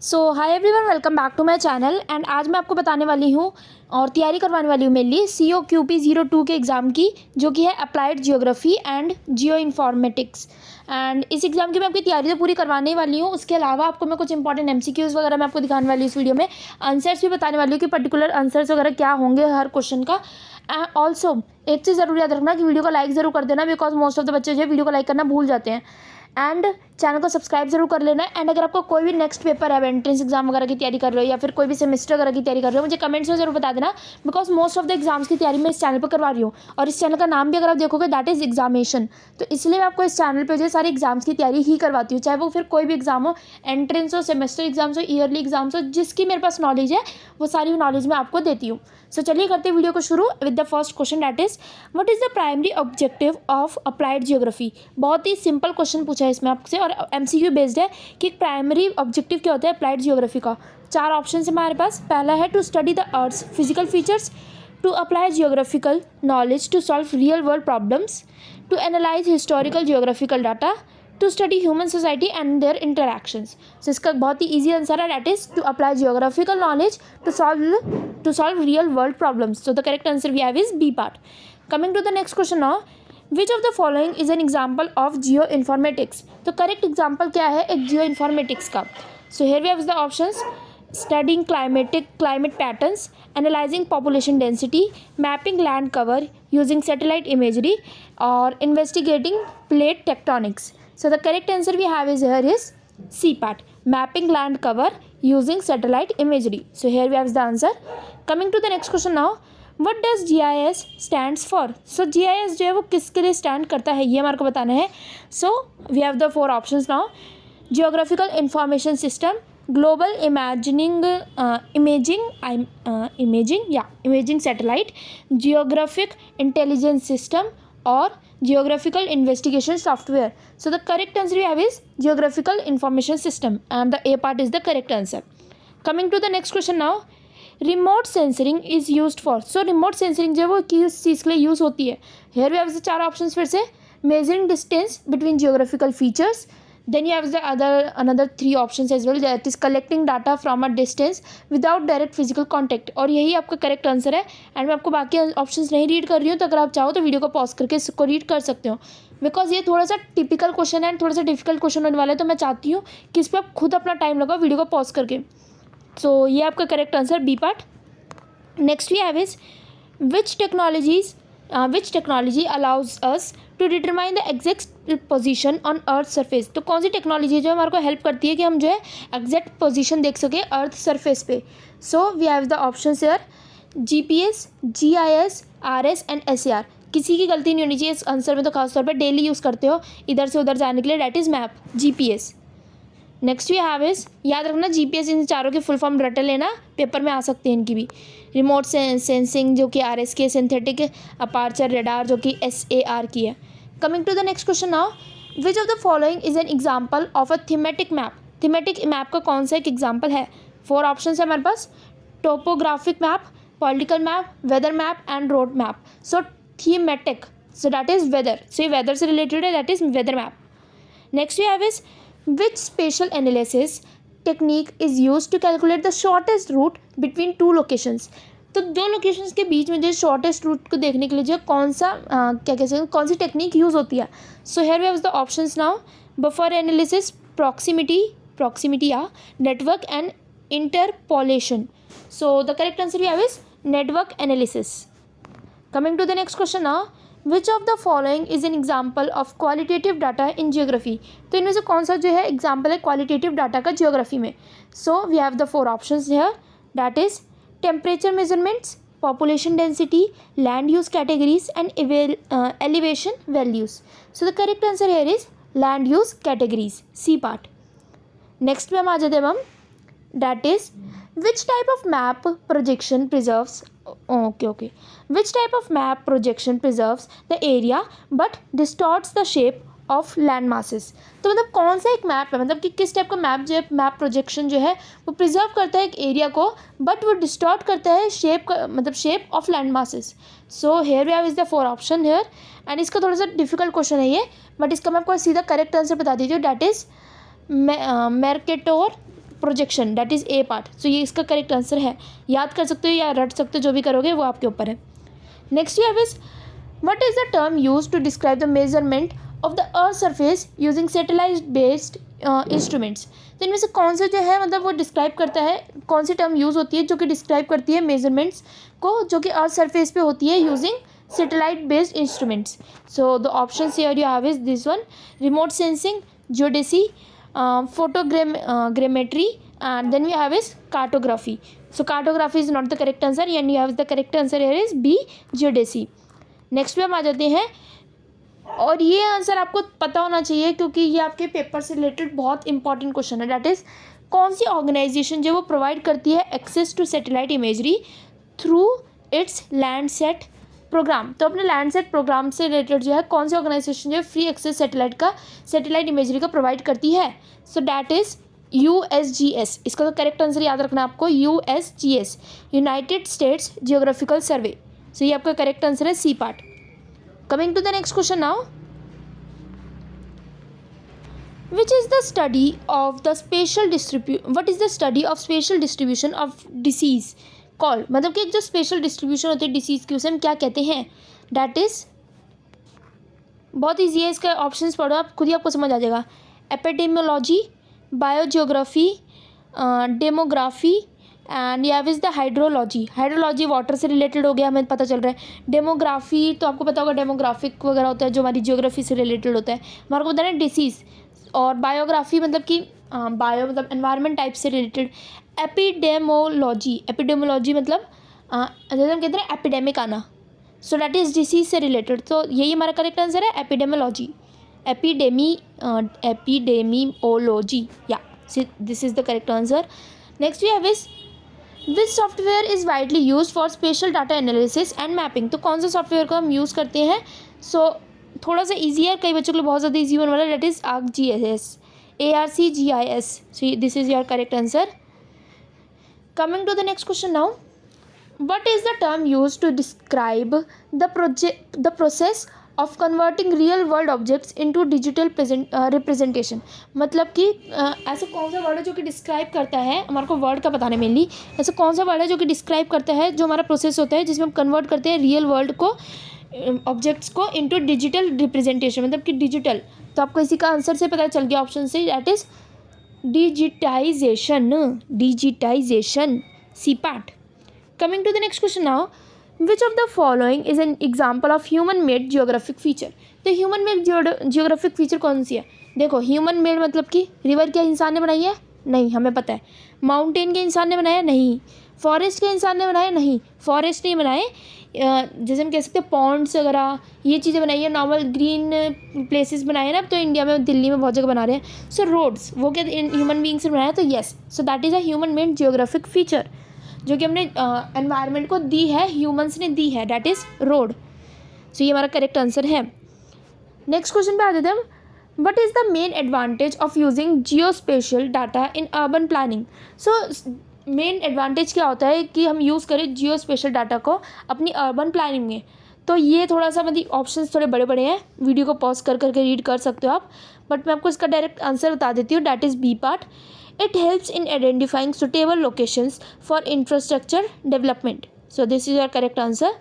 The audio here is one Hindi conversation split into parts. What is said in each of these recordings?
So hi everyone, welcome back to my channel. And आज मैं आपको बताने वाली हूँ और तैयारी करवाने वाली हूँ मेरे लिए COQP 02 के एग्ज़ाम की, जो कि है applied geography and geo informatics. And इस एग्ज़ाम की मैं आपकी तैयारी तो पूरी करवाने वाली हूँ। उसके अलावा आपको मैं कुछ इंपॉर्टेंट MCQs वगैरह मैं आपको दिखाने वाली हूँ इस वीडियो में। आंसर्स भी बताने वाली हूँ कि पर्टिकुलर आंसर्स वगैरह क्या होंगे हर क्वेश्चन का। ऑल्सो एक चीज़ ज़रूर याद रखना कि वीडियो को लाइक ज़रूर कर देना, बिकॉज मोस्ट ऑफ द बच्चे जो है वीडियो को लाइक करना भूल जाते हैं। एंड चैनल को सब्सक्राइब जरूर कर लेना। एंड अगर आपको कोई भी नेक्स्ट पेपर है, एंट्रेंस एग्जाम वगैरह की तैयारी कर रहे हो या फिर कोई भी सेमेस्टर वगैरह की तैयारी कर रहे हो, मुझे कमेंट्स में जरूर बता देना, because most of the exams की तैयारी मैं इस चैनल पर करवा रही हूँ। और इस चैनल का नाम भी अगर आप देखोगे दैट इज़ एग्जामेशन, तो इसलिए मैं आपको इस चैनल पर जो है सारे एग्जाम्स की तैयारी ही करवाती हूँ, चाहे वो फिर कोई भी एग्जाम हो, एंट्रेंस हो, सेमेस्टर एग्जाम्स हो, ईयरली एग्जाम्स हो, जिसकी मेरे पास नॉलेज है वो सारी नॉलेज मैं आपको देती हूँ। सो चलिए करते हैं वीडियो को शुरू with the first question, that is what is the primary objective of applied geography. बहुत ही सिंपल क्वेश्चन पूछा है इसमें आपसे और MCQ बेस्ड है कि प्राइमरी ऑब्जेक्टिव क्या होता है अप्लाइड जियोग्राफी का। 4 ऑप्शन है हमारे पास। पहला है to study the earth's physical features, to apply geographical knowledge to solve real world problems, to analyze historical geographical data, to study human society and their interactions. So इसका बहुत ही ईजी आंसर है, that is to apply geographical knowledge to solve real world problems. So the correct answer we have is B part. Coming to the next question now, which of the following is an example of geo informatics. तो करेक्ट एग्जाम्पल क्या है एक जियो इन्फॉर्मेटिक्स का। So here we have the options: studying climate patterns, analyzing population density, mapping land cover using satellite imagery, or investigating plate tectonics. So the correct answer we have is here is C part, mapping land cover using satellite imagery. So here we have the answer. Coming to the next question now, what does GIS stands for? So GIS जो है वो किसके लिए स्टैंड करता है ये हमारे को बताना है। So we have the 4 options now: geographical information system, global imaging satellite, geographic intelligence system, और geographical investigation software. So the correct answer we have is geographical information system, and the A part is the correct answer. Coming to the next question now, remote censoring is used for. So remote censoring जो है वो किस चीज़ के लिए यूज़ होती है। Here we have the 4 options फिर से: measuring distance between geographical features, then you have the another 3 options as well, that is collecting data from a distance without direct physical contact। और यही आपका करेक्ट आंसर है। एंड मैं आपको बाकी ऑप्शंस नहीं रीड कर रही हूँ, तो अगर आप चाहो तो वीडियो को पॉज करके इसको रीड कर सकते हो, बिकॉज ये थोड़ा सा टिपिकल क्वेश्चन है एंड थोड़ा सा डिफिकल्ट क्वेश्चन होने वाला है, तो मैं चाहती हूँ कि इस पर आप खुद अपना टाइम लगाओ वीडियो को पॉज करके। सो ये आपका correct answer B part. Next we have is which technology allows us to determine the exact position on earth surface। तो कौन सी टेक्नोलॉजी जो हमारे को हेल्प करती है कि हम जो है एग्जैक्ट पोजीशन देख सके अर्थ सरफेस पे। So we have the options here: GPS, GIS, RS and SAR। किसी की गलती नहीं होनी चाहिए इस आंसर में, तो खासतौर पर डेली यूज़ करते हो इधर से उधर जाने के लिए, that is map, GPS। Next we have is, याद रखना GPS इन चारों की फुल फॉर्म रट लेना, पेपर में आ सकते हैं इनकी भी। रिमोट सेंसिंग जो कि RS की है, सिंथेटिक अपार्चर रेडार जो कि SAR की है। Coming to the next question now, which of the following is an example of a thematic map. Thematic map का कौन सा एक एग्जाम्पल है। 4 ऑप्शन है हमारे पास: topographic map, political map, weather map and road map. So thematic, so that is weather, so ये वेदर से रिलेटेड है, that is weather map. Next we have is, which spatial analysis technique is used to calculate the shortest route between 2 locations। तो 2 लोकेशंस के बीच में जो शॉर्टेस्ट रूट को देखने के लिए जो कौन सा क्या कहते हैं, कौन सी टेक्निक यूज़ होती है। So here we have the options now: buffer analysis, proximity या network and interpolation. So the correct answer we have is network analysis. Coming to the next question now, which of the following is an example of qualitative data in geography. तो इनमें से कौन सा जो है एग्जाम्पल है क्वालिटेटिव डाटा का जियोग्राफी में। So we have the 4 options here, that is temperature measurements, population density, land use categories and elevation values. So the correct answer here is land use categories, C part. Next में हम आ जाते हैं हम, that is which type of map projection preserves which type of map projection preserves the area but distorts the shape of land masses। तो मतलब कौन सा एक मैप है, मतलब कि किस टाइप का मैप जो है, मैप प्रोजेक्शन जो है वो प्रिजर्व करता है एक एरिया को, बट वो डिस्टॉर्ट करता है शेप का, मतलब shape of land masses. So here we have is the 4 option here, and इसका थोड़ा सा डिफिकल्ट क्वेश्चन है ये, बट इसका मैं आपको सीधा करेक्ट आंसर बता दीजिए, that is Mercator, projection, that is A part. So ये इसका करेक्ट आंसर है। याद कर सकते हो या रट सकते हो, जो भी करोगे वो आपके ऊपर है। Next you have is what is the term use to describe the measurement of the earth surface using satellite based instruments. तो इनमें से कौन से जो है मतलब वो डिस्क्राइब करता है, कौन सी टर्म यूज़ होती है जो कि डिस्क्राइब करती है मेजरमेंट्स को जो कि अर्थ सरफेस पे होती है using satellite based instruments? So the options here you have is this one: remote sensing, geodesy, photogrammetry, and then we have is cartography. So cartography is not the correct answer, and you have the correct answer here is B, geodesy. Next पे हम आ जाते हैं, और ये आंसर आपको पता होना चाहिए क्योंकि ये आपके पेपर से रिलेटेड बहुत इंपॉर्टेंट क्वेश्चन है। दैट इज़ कौन सी ऑर्गेनाइजेशन जो वो प्रोवाइड करती है access to satellite imagery through its Landsat program. तो अपने लैंडसेट प्रोग्राम से रिलेटेड जो है कौन सी ऑर्गेनाइजेशन जो है फ्री एक्सेस सैटेलाइट इमेजरी का प्रोवाइड करती है? So that is USGS। इसका तो करेक्ट आंसर याद रखना आपको, USGS, United States geographical survey. So ये आपका करेक्ट आंसर है C part. Coming to the next question now, which is the study of the what is the study of spatial distribution of disease called? मतलब कि जो स्पेशल डिस्ट्रीब्यूशन होती है डिसीज़ की उसे हम क्या कहते हैं? डैट इज़ बहुत ईजी है, इसका ऑप्शंस पढ़ो आप खुद ही आपको समझ आ जाएगा। एपिडेमियोलॉजी, बायोजियोग्राफी, डेमोग्राफी, एंड या is the hydrology. Hydrology water से रिलेटेड हो गया, हमें पता चल रहा है। डेमोग्राफी तो आपको पता होगा डेमोग्राफिक वगैरह होता है जो हमारी जियोग्राफी से रिलेटेड होता है। हमारे को पता है डिसीज़। और बायोग्राफी मतलब कि बायो मतलब एनवायरनमेंट टाइप से रिलेटेड। एपिडेमोलॉजी मतलब जैसे हम कहते हैं एपिडेमिक आना, सो दैट इज़ डिसीज से रिलेटेड। तो यही हमारा करेक्ट आंसर है एपिडेमोलॉजी, एपिडेमियोलॉजी, या this is the correct answer. Next we have is which software is widely use for spatial data analysis and mapping. तो कौन सा सॉफ्टवेयर को हम यूज़ करते हैं? सो थोड़ा सा ईजी है, कई बच्चों के लिए बहुत ज़्यादा ईजी होने वाला है। That is ArcGIS, ARCGIS। So this is your correct answer. Coming to the next question now, what is the term used to describe the process of converting real world objects into digital representation? मतलब कि ऐसा कौन सा वर्ड है जो कि डिस्क्राइब करता है, हमारे को वर्ड का बताने मेनली, ऐसा कौन सा वर्ड है जो कि डिस्क्राइब करता है जो हमारा प्रोसेस होता है जिसमें हम कन्वर्ट करते हैं रियल वर्ल्ड को ऑब्जेक्ट्स को इनटू डिजिटल रिप्रेजेंटेशन, मतलब कि डिजिटल। तो आपको इसी का आंसर से पता चल गया ऑप्शन से, that is digitization, C part. Coming to the next question now, which of the following is an example of human made geographic feature? तो ह्यूमन मेड जियोग्राफिक फीचर कौन सी है? देखो ह्यूमन मेड मतलब कि रिवर क्या इंसान ने बनाई है? नहीं, हमें पता है। माउंटेन के इंसान ने बनाया? नहीं। फॉरेस्ट के इंसान ने बनाया? नहीं, फॉरेस्ट नहीं बनाए। जैसे हम कह सकते हैं पॉन्ड्स वगैरह ये चीज़ें बनाई है, नॉर्मल ग्रीन प्लेसेस बनाए हैं ना, अब तो इंडिया में दिल्ली में बहुत जगह बना रहे हैं। सो रोड्स वो क्या ह्यूमन बीइंग्स ने बनाया? तो yes, so that is a human made geographic feature जो कि हमने एनवायरनमेंट को दी है, ह्यूमंस ने दी है, दैट इज़ रोड। सो ये हमारा करेक्ट आंसर है। नेक्स्ट क्वेश्चन पे आ जाते हैं हम, what is the main advantage of using geospatial data in urban planning? So main advantage क्या होता है कि हम यूज़ करें जियो स्पेशल डाटा को अपनी अर्बन प्लानिंग में? तो ये थोड़ा सा मतलब ऑप्शंस थोड़े बड़े बड़े हैं, वीडियो को पॉज कर करके रीड कर सकते हो आप, बट मैं आपको इसका डायरेक्ट आंसर बता देती हूँ, that is B part. It helps in identifying suitable locations for infrastructure development. So this is your correct answer.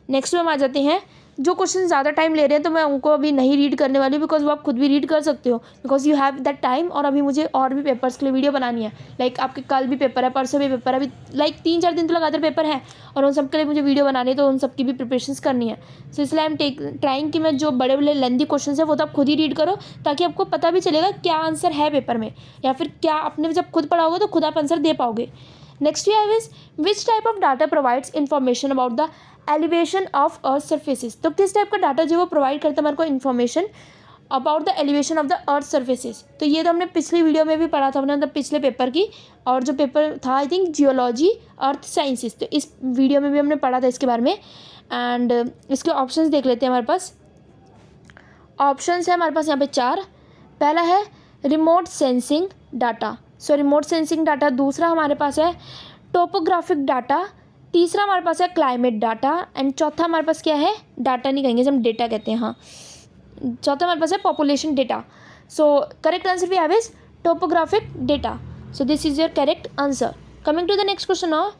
Next में हम आ जाते हैं, जो क्वेश्चन ज़्यादा टाइम ले रहे हैं तो मैं उनको अभी नहीं रीड करने वाली, बिकॉज वो आप खुद भी रीड कर सकते हो, because you have that time. और अभी मुझे और भी पेपर्स के लिए वीडियो बनानी है, लाइक आपके कल भी पेपर है, परसों भी पेपर है, अभी लाइक 3-4 दिन तो लगातार पेपर है, और उन सब के लिए मुझे वीडियो बनानी है, तो उन सब की भी प्रिपरेशंस करनी है। सो इसलिए आई एम ट्राइंग कि मैं जो बड़े बड़े लेंदी क्वेश्चन है वो तो आप खुद ही रीड करो, ताकि आपको पता भी चलेगा क्या आंसर है पेपर में, या फिर क्या आपने जब खुद पढ़ाओगे तो खुद आप आंसर दे पाओगे। Next we have is which type of data provides information about the elevation of earth surfaces? तो किस टाइप का डाटा जो वो प्रोवाइड करता है हमारे को information about the elevation of the earth surfaces? तो ये तो हमने पिछली वीडियो में भी पढ़ा था, हमने मतलब पिछले पेपर की, और जो पेपर था I think geology earth sciences, तो इस वीडियो में भी हमने पढ़ा था इसके बारे में। एंड इसके ऑप्शंस देख लेते हैं। हमारे पास ऑप्शंस है हमारे पास यहाँ पे 4। पहला है रिमोट सेंसिंग डाटा, सो रिमोट सेंसिंग डाटा। दूसरा हमारे पास है टोपोग्राफिक डाटा। तीसरा हमारे पास है क्लाइमेट डाटा। एंड चौथा हमारे पास क्या है? डाटा नहीं कहेंगे, हम डेटा कहते हैं, हाँ। चौथा हमारे पास है population data. So correct answer we have is topographic data. So this is your correct answer. Coming to the next question now,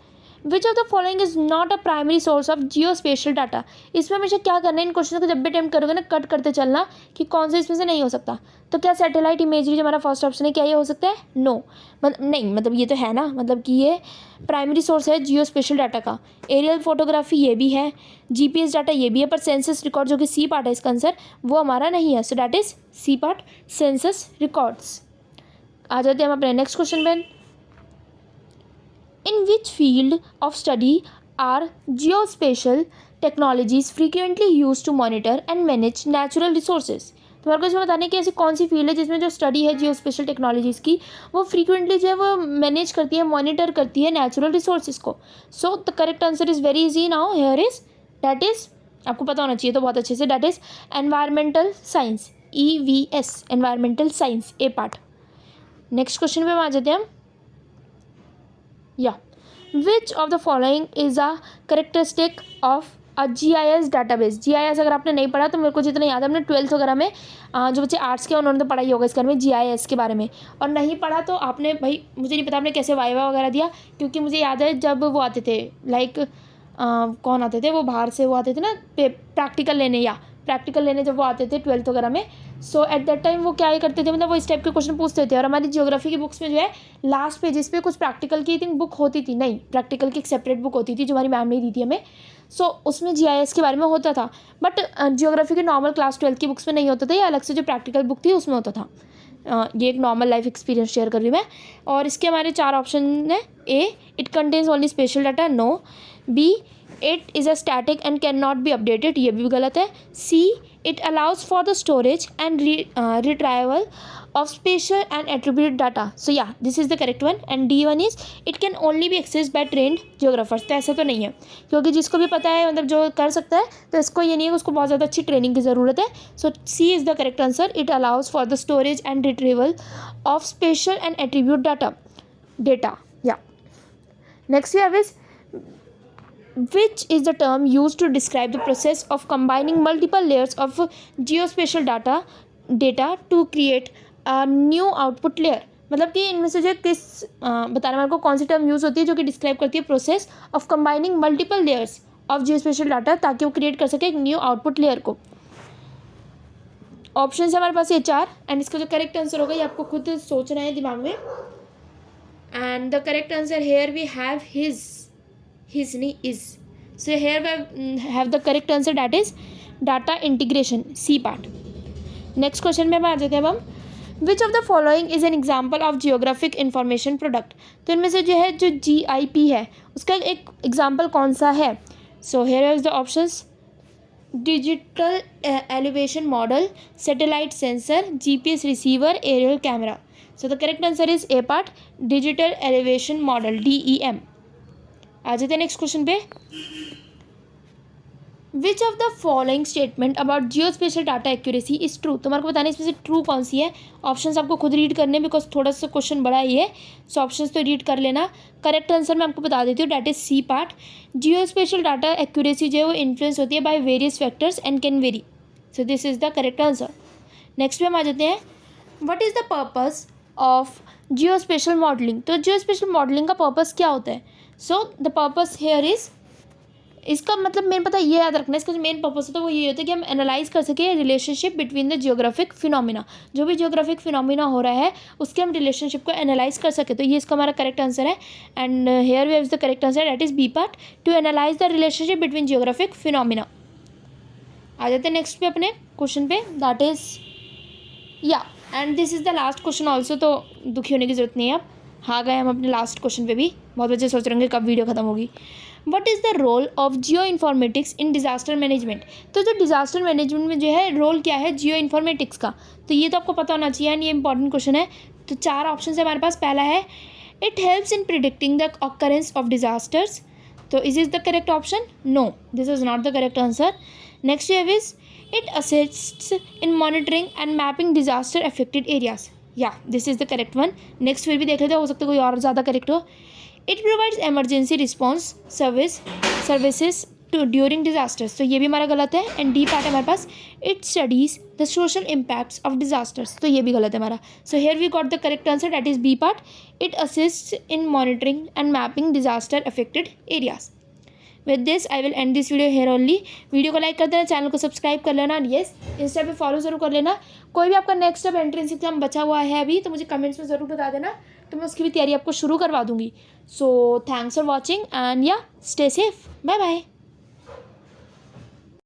which of the following is not a primary source of geospatial data. इसमें हमेशा क्या करना है, इन क्वेश्चन को जब भी अटेम्प्ट करोगे ना कट करते चलना कि कौन सा इसमें से नहीं हो सकता. तो क्या सैटेलाइट इमेजरी जो हमारा फर्स्ट ऑप्शन है, क्या ये हो सकता है? नो. नहीं, मतलब ये तो है ना, मतलब कि ये प्राइमरी सोर्स है जियो स्पेशल डाटा का. एरियल फोटोग्राफी ये भी है, GPS डाटा ये भी है, पर सेंसस रिकॉर्ड जो कि सी पार्ट है इसका आंसर, वो हमारा नहीं है. So that is C part, census records. आ जाते हैं हम अपने नेक्स्ट क्वेश्चन में. In which field of study are geospatial technologies frequently used to monitor and manage natural resources? तुम्हारे को इसमें बताने की ऐसी कौन सी फील्ड है जिसमें जो स्टडी है जियोस्पेशल टेक्नोलॉजीज़ की, वो फ्रीक्वेंटली जो है वो मैनेज करती है, मॉनिटर करती है नेचुरल रिसोर्सेज को. सो the correct answer is very easy now. Here is, that is, आपको पता होना चाहिए तो बहुत अच्छे से, that is environmental science, EVS, environmental science, A part. Next question पे आ जाते हैं हम. Yeah. Which of the following is a characteristic of a GIS database? GIS अगर आपने नहीं पढ़ा तो मेरे को जितना याद है हमने 12th वगैरह में, जो बच्चे आर्ट्स के उन्होंने तो पढ़ाई होगा इसके बारे में, GIS के बारे में. और नहीं पढ़ा तो आपने, भाई मुझे नहीं पता आपने कैसे वाइवा वगैरह दिया, क्योंकि मुझे याद है जब वो आते थे, लाइक कौन आते थे वो, बाहर से वो आते थे ना प्रैक्टिकल लेने, या प्रैक्टिकल लेने जब वो आते थे 12th वगैरह में. सो एट दैट टाइम वो क्या ही करते थे, मतलब वो इस टाइप के क्वेश्चन पूछते थे. और हमारी जियोग्राफी की बुक्स में जो है लास्ट पेजेस पे कुछ प्रैक्टिकल की थिंक बुक होती थी, नहीं प्रैक्टिकल की एक सेपरेट बुक होती थी जो हमारी मैम ने दी थी हमें. सो उसमें GIS के बारे में होता था, बट जियोग्राफी के नॉर्मल क्लास 12th की बुक्स में नहीं होता था, या अलग से जो प्रैक्टिकल बुक थी उसमें होता था. ये एक नॉर्मल लाइफ एक्सपीरियंस शेयर कर रही हूँ मैं. और इसके हमारे 4 ऑप्शन है. A, it contains only spatial data, no. B, it is a static and can not be updated, ये भी गलत है. C, it allows for the storage and retrieval of spatial and attribute data. So yeah, this is the correct one. And D1 is it can only be accessed by trained geographers. तो ऐसा तो नहीं है, क्योंकि जिसको भी पता है, मतलब जो कर सकता है, तो इसको ये नहीं है उसको बहुत ज़्यादा अच्छी ट्रेनिंग की ज़रूरत है. So C is the correct answer. It allows for the storage and retrieval of spatial and attribute data. Yeah. Next we have is, which is the term used to describe the process of combining multiple layers of geospatial data to create a new output layer. मतलब कि इनमें से जो किस बताना मेरे को कौन सी टर्म यूज़ होती है जो कि डिस्क्राइब करती है process of combining multiple layers of geospatial data, ताकि वो क्रिएट कर सके एक न्यू आउटपुट लेयर को. ऑप्शन है हमारे पास ये 4, एंड इसका जो करेक्ट आंसर होगा ये आपको खुद सोचना है दिमाग में. And the correct answer here we have his नहीं is. So here we have the correct answer, that is data integration, C part. Next question में आ जाते हैं हम. विच of the following is an example of geographic information product. तो इनमें से जो है जो GIP है उसका एक एग्जाम्पल कौन सा है. So here is the options: digital elevation model, satellite sensor, GPS receiver, aerial camera. So the correct answer is A part, digital elevation model, DEM. आ जाते हैं नेक्स्ट क्वेश्चन पे. Which of the following statement about geospatial data accuracy is true. तुम्हारे को बताना है इसमें से ट्रू कौन सी है. ऑप्शंस आपको खुद रीड करने, बिकॉज थोड़ा सा क्वेश्चन बड़ा ही है, सो ऑप्शंस तो रीड कर लेना. करेक्ट आंसर मैं आपको बता देती हूँ, that is C part. Geospatial data accuracy जो है वो इन्फ्लुएंस होती है by various factors and can very. So this is the correct answer. Next पे हम आ जाते हैं. What is the purpose of geospatial modelling. तो जियोस्पेशल मॉडलिंग का पर्पस क्या होता है. So the purpose here is, इसका मतलब मेन पता ये याद रखना है, इसका जो मेन पर्पस होता है वो ये होता है कि हम एनालाइज कर सकें relationship between the geographic phenomena. जो भी जियोग्राफिक फिनोमिना हो रहा है उसके हम रिलेशनशिप को एनालाइज कर सके. तो ये इसका हमारा करेक्ट आंसर है. And here we have the correct answer, that is B part, to analyze the relationship between geographic phenomena. आ जाते हैं नेक्स्ट पे अपने क्वेश्चन पे, दैट इज या, and this is the last question also. तो दुखी होने की जरूरत नहीं है. अब हाँ गए हम अपने लास्ट क्वेश्चन पे भी. बहुत बच्चे सोच रहे होंगे कब वीडियो खत्म होगी. What is the role of Jio informatics in disaster management. तो जो डिज़ास्टर मैनेजमेंट में जो है रोल क्या है जियो इन्फॉर्मेटिक्स का, तो ये तो आपको पता होना चाहिए, एंड ये इंपॉर्टेंट क्वेश्चन है. तो 4 ऑप्शन है हमारे पास. पहला है it helps in predicting the occurrence of disasters. तो is is the correct option. No, this is not the correct answer. Next is it assists in monitoring and mapping disaster affected areas. Yeah this is the correct one. Next फिर भी देख लेते हो सकता है कोई और ज़्यादा करेक्ट हो. It provides emergency response services to during disasters. तो ये भी हमारा गलत है. एंड D पार्ट है हमारे पास, it studies the social impacts of disasters, तो ये भी गलत है हमारा. So here we got the correct answer, that is B part. It assist in monitoring and mapping disaster affected areas. With this I will end this video here only. Video को लाइक कर देना, चैनल को सब्सक्राइब कर लेना, और येस इंस्टा पे फॉलो जरूर कर लेना. कोई भी आपका नेक्स्ट अब एंट्रेंस एग्जाम बचा हुआ है अभी, तो मुझे कमेंट्स में ज़रूर बता देना, तो मैं उसकी भी तैयारी आपको शुरू करवा दूंगी. So thanks for watching and yeah stay safe. Bye bye.